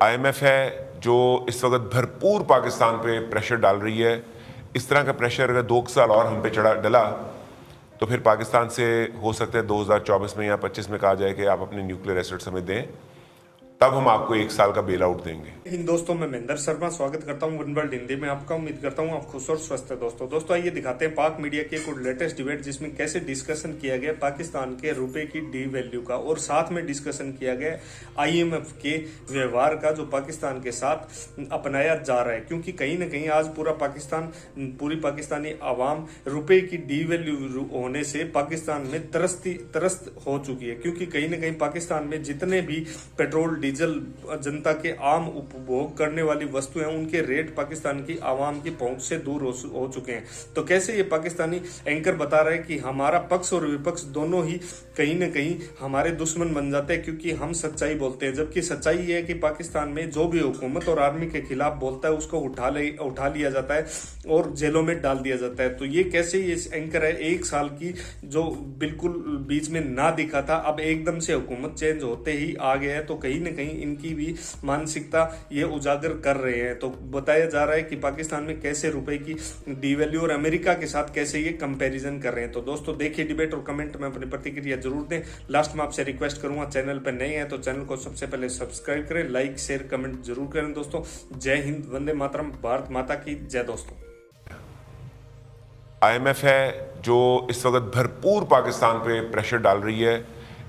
IMF है जो इस वक्त भरपूर पाकिस्तान पे प्रेशर डाल रही है। इस तरह का प्रेशर अगर 2 साल और हम पे डला तो फिर पाकिस्तान से हो सकता है 2024 में या 25 में कहा जाए कि आप अपने न्यूक्लियर एसेट्स हमें दें, तब हम आपको 1 साल का बेल आउट देंगे। इन दोस्तों मैं महेंद्र शर्मा स्वागत करता हूं वन वर्ल्ड हिंदी में आपका। उम्मीद करता हूं आप खुश और स्वस्थ है। दोस्तों आइए दिखाते हैं पाक मीडिया के कुछ लेटेस्ट डिबेट जिसमें कैसे डिस्कशन किया गया पाकिस्तान के रुपए की डी वैल्यू का, और साथ में डिस्कशन किया गया IMF के व्यवहार का जो पाकिस्तान के साथ अपनाया जा रहा है। क्योंकि कहीं ना कहीं आज पूरी पाकिस्तानी आवाम रुपए की डी वैल्यू होने से पाकिस्तान में त्रस्त हो चुकी है। क्योंकि कहीं ना कहीं पाकिस्तान में जितने भी पेट्रोल डीजल जनता के आम उपभोग करने वाली वस्तुएं उनके रेट पाकिस्तान की आवाम की पहुंच से दूर हो चुके हैं। तो कैसे ये पाकिस्तानी एंकर बता रहे हैं कि हमारा पक्ष और विपक्ष दोनों ही कहीं ना कहीं हमारे दुश्मन बन जाते हैं क्योंकि हम सच्चाई बोलते हैं। जबकि सच्चाई ये है कि पाकिस्तान में जो भी हुकूमत और आर्मी के खिलाफ बोलता है उसको उठा लिया जाता है और जेलों में डाल दिया जाता है। तो ये कैसे ये एंकर है 1 साल की जो बिल्कुल बीच में ना दिखा था, अब एकदम से हुकूमत चेंज होते ही आ गया है। तो कहीं ना कहीं इनकी भी मानसिकता ये उजागर कर रहे हैं। तो बताया जा रहा है कि पाकिस्तान में कैसे रुपए की डीवैल्यू और अमेरिका के साथ कैसे ये कंपैरिजन कर रहे हैं। तो दोस्तों देखिए डिबेट और कमेंट में अपनी प्रतिक्रिया जरूर दें। लास्ट में आपसे रिक्वेस्ट करूंगा, चैनल पर नए हैं तो चैनल को सबसे पहले सब्सक्राइब करें, लाइक शेयर कमेंट जरूर करें। दोस्तों जय हिंद, वंदे मातरम, भारत माता की जय। दोस्तों IMF है जो इस वक्त भरपूर पाकिस्तान पे प्रेशर डाल रही है।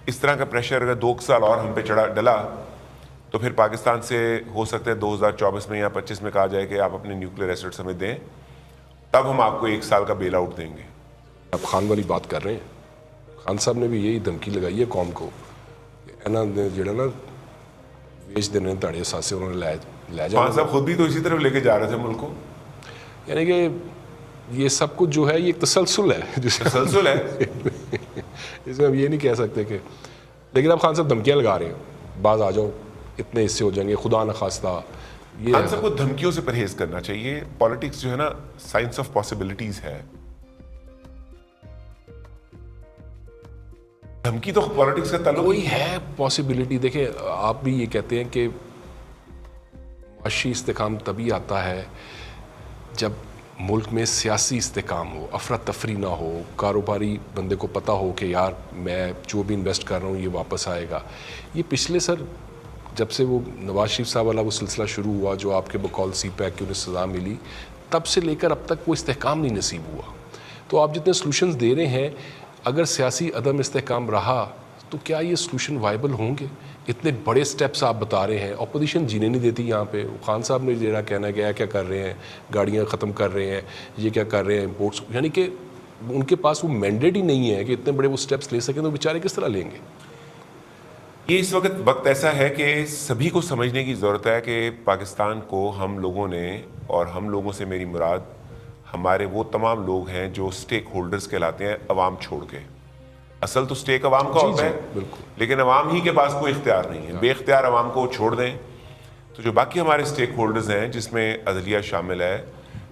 इस तरह का प्रेशर अगर 2 साल और हम पे डला तो फिर पाकिस्तान से हो सकता है 2024 में या 25 में कहा जाए कि आप अपने न्यूक्लियर एसेट्स हमें दें, तब हम आपको 1 साल का बेल आउट देंगे। आप खान वाली बात कर रहे हैं। खान साहब ने भी यही धमकी लगाई है कौम को, इन्हों ने जो ना वेच देने ताड़े सासे उन्होंने ले जाना। खान साहब खुद भी तो इसी तरफ लेके जा रहे थे मुल्क को। यानी कि ये सब कुछ जो है ये एक तसलसल है, तसलसल है इसमें हम ये नहीं कह सकते कि, लेकिन अब खान साहब धमकियाँ लगा रहे हैं, बाज आ जाओ, इतने हिस्से हो जाएंगे, खुदा न खास्ता। ये खान साहब को धमकियों से परहेज करना चाहिए। पॉलिटिक्स जो है ना साइंस ऑफ पॉसिबिलिटीज है। धमकी तो पॉलिटिक्स का ताल्लुक कोई है पॉसिबिलिटी। देखिए आप भी ये कहते हैं कि माशी इस्तेकाम तभी आता है जब मुल्क में सियासी इस्तेकाम हो, अफरा तफरी ना हो, कारोबारी बंदे को पता हो कि यार मैं जो भी इन्वेस्ट कर रहा हूँ ये वापस आएगा। ये पिछले सर जब से वो नवाज शरीफ साहब वाला वो सिलसिला शुरू हुआ जो आपके बकौल CPAC की उन्हें सज़ा मिली, तब से लेकर अब तक वो इस्तेकाम नहीं नसीब हुआ। तो आप जितने सॉल्यूशंस दे रहे हैं, अगर सियासी अदम इस्तेकाम रहा तो क्या ये सॉल्यूशन वायबल होंगे? इतने बड़े स्टेप्स आप बता रहे हैं, अपोजिशन जीने नहीं देती यहाँ पे। खान साहब ने जरा कहना है क्या कर रहे हैं, गाड़ियाँ ख़त्म कर रहे हैं, ये क्या कर रहे हैं, इम्पोर्ट्स, यानी कि उनके पास वो मैंडेट ही नहीं है कि इतने बड़े वो स्टेप्स ले सकें। तो बेचारे किस तरह लेंगे? ये इस वक्त ऐसा है कि सभी को समझने की ज़रूरत है कि पाकिस्तान को हम लोगों ने, और हम लोगों से मेरी मुराद हमारे वो तमाम लोग हैं जो स्टेक होल्डर्स कहलाते हैं, अवाम छोड़ के। असल तो स्टेक अवाम का होता है, बिल्कुल, लेकिन अवाम ही के पास कोई इख्तियार नहीं है। बेख्तियार अवाम को छोड़ दें तो जो बाकी हमारे स्टेक होल्डर्स हैं, जिसमें अदलिया शामिल है,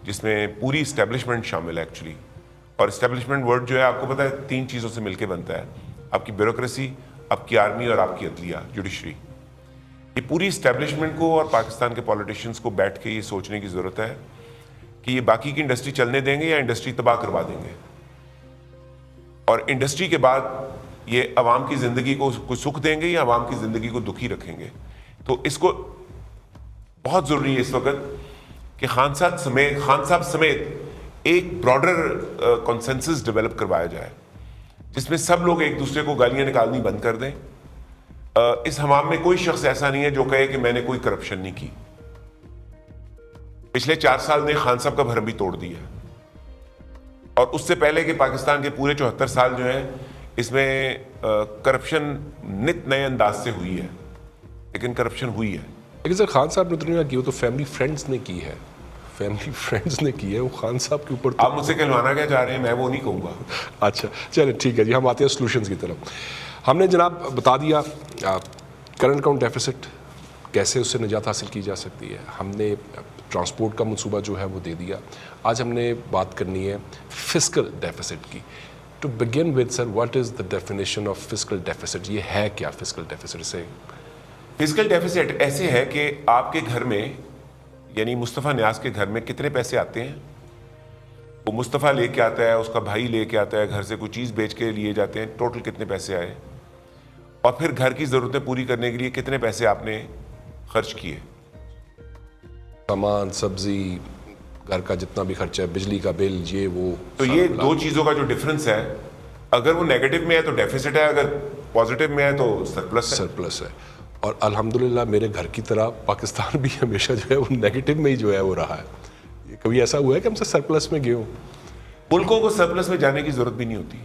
जिसमें पूरी इस्टेब्लिशमेंट शामिल है एक्चुअली। और इस्टेब्लिशमेंट वर्ड जो है आपको पता है 3 चीज़ों से मिलकर बनता है, आपकी ब्यूरोक्रेसी, आपकी आर्मी और आपकी अदलिया, जुडिशरी। ये पूरी इस्टेब्लिशमेंट को और पाकिस्तान के पॉलिटिशियंस को बैठ के ये सोचने की ज़रूरत है कि ये बाकी की इंडस्ट्री चलने देंगे या इंडस्ट्री तबाह करवा देंगे, और इंडस्ट्री के बाद ये अवाम की ज़िंदगी को सुख देंगे या अवाम की ज़िंदगी को दुखी रखेंगे। तो इसको बहुत ज़रूरी है इस वक्त कि खान साहब समेत एक ब्रॉडर कॉन्सेंसस डेवलप करवाया जाए जिसमें सब लोग एक दूसरे को गालियां निकालनी बंद कर दें। इस हमाम में कोई शख्स ऐसा नहीं है जो कहे कि मैंने कोई करप्शन नहीं की। पिछले 4 साल ने खान साहब का भरम भी तोड़ दिया, और उससे पहले कि पाकिस्तान के पूरे 74 साल जो है इसमें करप्शन नित नए अंदाज से हुई है, लेकिन करप्शन हुई है। लेकिन सर खान साहब ने तो नहीं की, वो तो फैमिली फ्रेंड्स ने की है, फैमिली फ्रेंड्स ने की है। वो खान साहब के ऊपर आप मुझसे कहलवाना क्या चाह रहे हैं? मैं वो नहीं कहूँगा। अच्छा चलिए ठीक है जी, हम आते हैं सॉल्यूशंस की तरफ। हमने जनाब बता दिया करंट अकाउंट डेफिसिट कैसे उससे निजात हासिल की जा सकती है, हमने ट्रांसपोर्ट का मंसूबा जो है वो दे दिया। आज हमने बात करनी है फिस्कल डेफिसिट की। To begin with sir, what is the definition of fiscal deficit? ये है क्या फिस्कल डेफिसिट? से फिजिकल डेफिसिट ऐसे है कि आपके घर में, यानी मुस्तफ़ा न्याज के घर में कितने पैसे आते हैं, वो मुस्तफ़ा लेके आता है, उसका भाई लेके आता है, घर से कोई चीज़ बेच के लिए जाते हैं, टोटल कितने पैसे आए, और फिर घर की ज़रूरतें पूरी करने के लिए कितने पैसे आपने खर्च किए। सामान, सब्जी, घर का जितना भी खर्चा है, बिजली का बिल, ये वो। तो ये दो चीज़ों का जो डिफरेंस है, अगर वो नेगेटिव में है तो डेफिसिट है, अगर पॉजिटिव में है तो सरप्लस है। सरप्लस है। और अल्हम्दुलिल्लाह मेरे घर की तरह पाकिस्तान भी हमेशा जो है वो नेगेटिव में ही जो है वो रहा है। ये कभी ऐसा हुआ है कि हमसे सरप्लस में गए हो? मुल्कों को सरप्लस में जाने की जरूरत भी नहीं होती।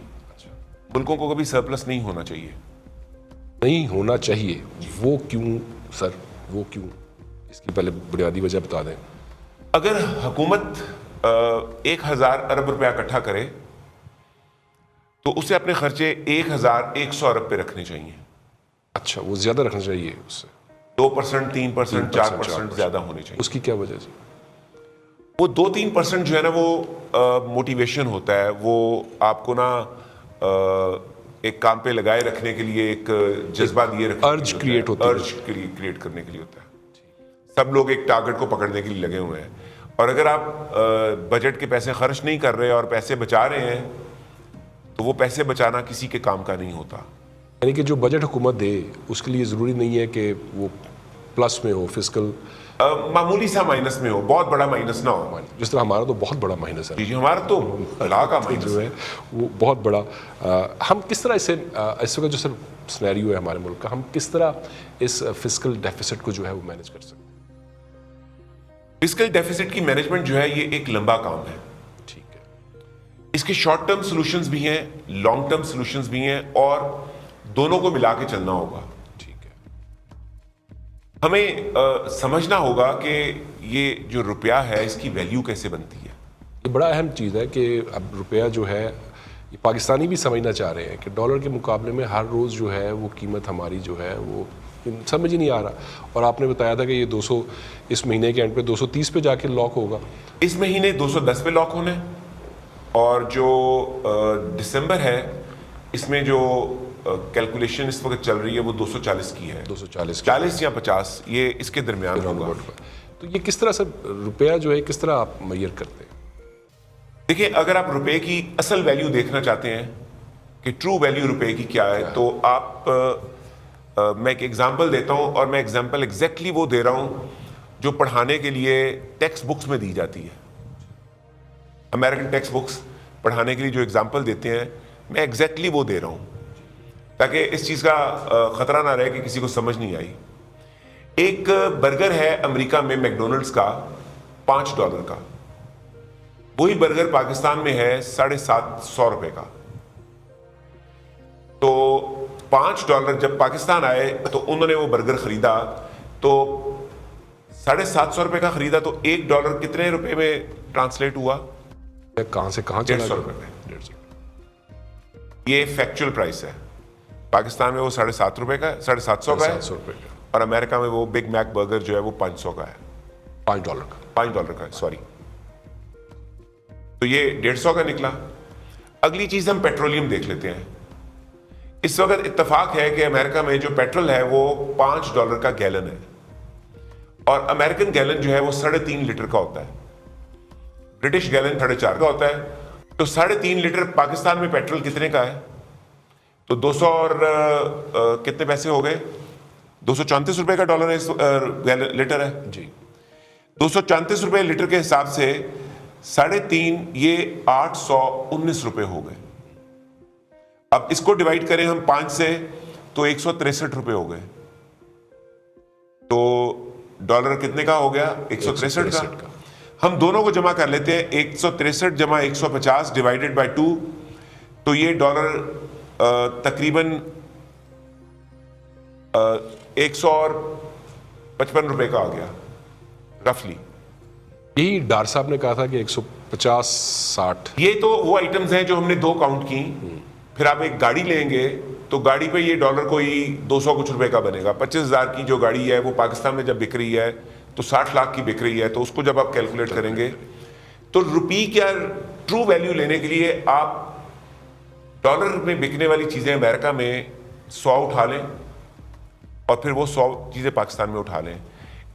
मुल्कों को कभी सरप्लस नहीं होना चाहिए। नहीं होना चाहिए, वो क्यों सर, वो क्यों? इसकी पहले बुनियादी वजह बता दें। अगर हुकूमत 1000 अरब रुपया इकट्ठा करे तो उसे अपने खर्चे 1100 अरब पे रखने चाहिए। अच्छा, वो ज्यादा रखना चाहिए उससे? 2%, 3%, 4% ज्यादा होने चाहिए। उसकी क्या वजह से? वो 2-3% जो है ना, वो मोटिवेशन होता है, वो आपको ना एक काम पे लगाए रखने के लिए, एक जज्बा दिए रखने अर्ज क्रिएट होता है, अर्ज क्रिएट करने के लिए होता है। सब लोग एक टारगेट को पकड़ने के लिए लगे हुए हैं, और अगर आप बजट के पैसे खर्च नहीं कर रहे और पैसे बचा रहे हैं तो वो पैसे बचाना किसी के काम का नहीं होता। यानी कि जो बजट हुकूमत दे उसके लिए ज़रूरी नहीं है कि वो प्लस में हो, फिजिकल मामूली सा माइनस में हो, बहुत बड़ा माइनस ना हो। जिस तरह हमारा तो बहुत बड़ा माइनस है जी, हमारा तो लाख का माइनस जो है वो बहुत बड़ा। हम किस तरह इसे, इस वक्त जो सर सिनेरियो है हमारे मुल्क का, हम किस तरह इस फिजिकल डेफिसिट को जो है वो मैनेज कर सकते हैं? फिजिकल डेफिसिट की मैनेजमेंट जो है ये एक लंबा काम है। ठीक है। इसके शॉर्ट टर्म सॉल्यूशंस भी हैं, लॉन्ग टर्म सॉल्यूशंस भी हैं, और दोनों को मिला के चलना होगा। ठीक है। हमें समझना होगा कि ये जो रुपया है इसकी वैल्यू कैसे बनती है। ये बड़ा अहम चीज़ है कि अब रुपया जो है, ये पाकिस्तानी भी समझना चाह रहे हैं कि डॉलर के मुकाबले में हर रोज़ जो है वो कीमत हमारी जो है वो समझ ही नहीं आ रहा। और आपने बताया था कि ये 200 इस महीने के एंड पे 230 पे जाके लॉक होगा। इस महीने 210 पे लॉक होने, और जो दिसंबर है इसमें जो कैलकुलेशन इस वक्त चल रही है वो 240 की है। 240 या 50, ये इसके दरमियान होगा। तो ये किस तरह से रुपया जो है किस तरह आप मेजर करते हैं? देखिए, अगर आप रुपए की असल वैल्यू देखना चाहते हैं कि ट्रू वैल्यू रुपए की क्या है, तो आप मैं एक एग्जांपल देता हूं, और मैं एग्जांपल एग्जैक्टली वो दे रहा हूं जो पढ़ाने के लिए टेक्स्ट बुक्स में दी जाती है। अमेरिकन टेक्स्ट बुक्स पढ़ाने के लिए जो एग्जांपल देते हैं, मैं एग्जैक्टली वो दे रहा हूं, ताकि इस चीज़ का खतरा ना रहे कि किसी को समझ नहीं आई। एक बर्गर है अमेरिका में मैकडोनल्ड्स का $5 का, वही बर्गर पाकिस्तान में है $750 का। तो $5 जब पाकिस्तान आए तो उन्होंने वो बर्गर खरीदा, तो $750 का खरीदा, तो $1 कितने रुपए में ट्रांसलेट हुआ? कहां से कहां चला? $150 में। ये फैक्चुअल प्राइस है। पाकिस्तान में वो $750 का, $750 का है, और अमेरिका में वो बिग मैक बर्गर जो है वो 500 का है। $5 का है, सॉरी। तो ये 150 का निकला। अगली चीज हम पेट्रोलियम देख लेते हैं। इस वक्त इत्तेफाक है कि अमेरिका में जो पेट्रोल है वो $5 का गैलन है, और अमेरिकन गैलन जो है वो 3.5 लीटर का होता है। ब्रिटिश गैलन 4.5 का होता है। तो 3.5 लीटर पाकिस्तान में पेट्रोल कितने का है? तो 200 और कितने पैसे हो गए? 234 रुपए का डॉलर है, लीटर है जी। 234 रुपए लीटर के हिसाब से 3.5, ये 819 रुपए हो गए। अब इसको डिवाइड करें हम 5 से, तो 163 रुपए हो गए। तो डॉलर कितने का हो गया? 163 का। हम दोनों को जमा कर लेते हैं। 163 जमा 150 डिवाइडेड बाय 2, तो ये डॉलर तकरीबन 155 रुपए का आ गया रफली। यही डार साहब ने कहा था कि 150-60। ये तो वो आइटम्स हैं जो हमने 2 काउंट की। फिर आप एक गाड़ी लेंगे तो गाड़ी पे ये डॉलर कोई 200 कुछ रुपए का बनेगा। 25,000 की जो गाड़ी है वो पाकिस्तान में जब बिक रही है तो 60 लाख की बिक रही है। तो उसको जब आप कैलकुलेट करेंगे तो रुपये क्या ट्रू वैल्यू लेने के लिए आप डॉलर में बिकने वाली चीजें अमेरिका में 100 उठा लें, और फिर वो 100 चीज़ें पाकिस्तान में उठा लें।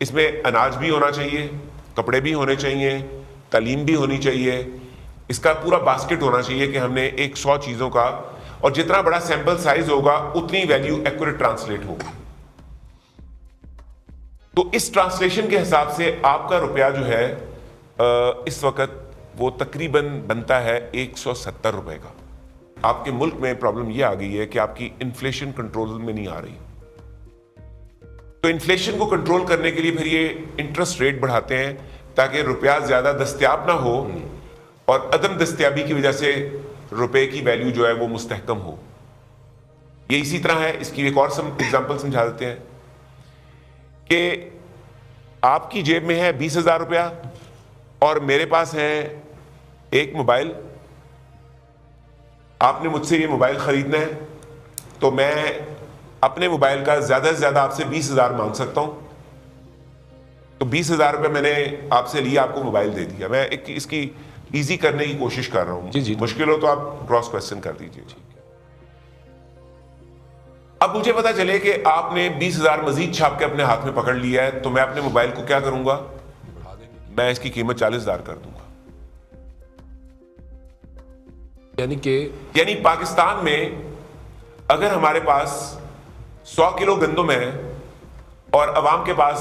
इसमें अनाज भी होना चाहिए, कपड़े भी होने चाहिए, तालीम भी होनी चाहिए, इसका पूरा बास्केट होना चाहिए कि हमने एक 100 चीज़ों का, और जितना बड़ा सैंपल साइज होगा उतनी वैल्यू एक्यूरेट ट्रांसलेट होगी। तो इस ट्रांसलेशन के हिसाब से आपका रुपया जो है इस वक्त वो तकरीबन बनता है 170 रुपए का। आपके मुल्क में प्रॉब्लम ये आ गई है कि आपकी इन्फ्लेशन कंट्रोल में नहीं आ रही, तो इन्फ्लेशन को कंट्रोल करने के लिए फिर ये इंटरेस्ट रेट बढ़ाते हैं ताकि रुपया ज्यादा दस्तयाब ना हो और अदम दस्तयाबी की वजह से रुपए की वैल्यू जो है वो मुस्तहकम हो। ये इसी तरह है, इसकी एक और एग्जांपल समझा देते हैं कि आपकी जेब में है 20,000 रुपया और मेरे पास है एक मोबाइल। आपने मुझसे ये मोबाइल खरीदना है तो मैं अपने मोबाइल का ज्यादा से ज्यादा आपसे 20,000 मांग सकता हूं। तो 20,000 रुपये मैंने आपसे लिया, आपको मोबाइल दे दिया। मैं इसकी इजी करने की कोशिश कर रहा हूं। जी, मुश्किल हो तो आप क्रॉस क्वेश्चन कर दीजिए। अब मुझे पता चले कि आपने 20,000 मजीद छाप के अपने हाथ में पकड़ लिया है, तो मैं अपने मोबाइल को क्या करूंगा, मैं इसकी कीमत 40,000 कर दूंगा। यानी पाकिस्तान में अगर हमारे पास 100 किलो गंदम है और अवाम के पास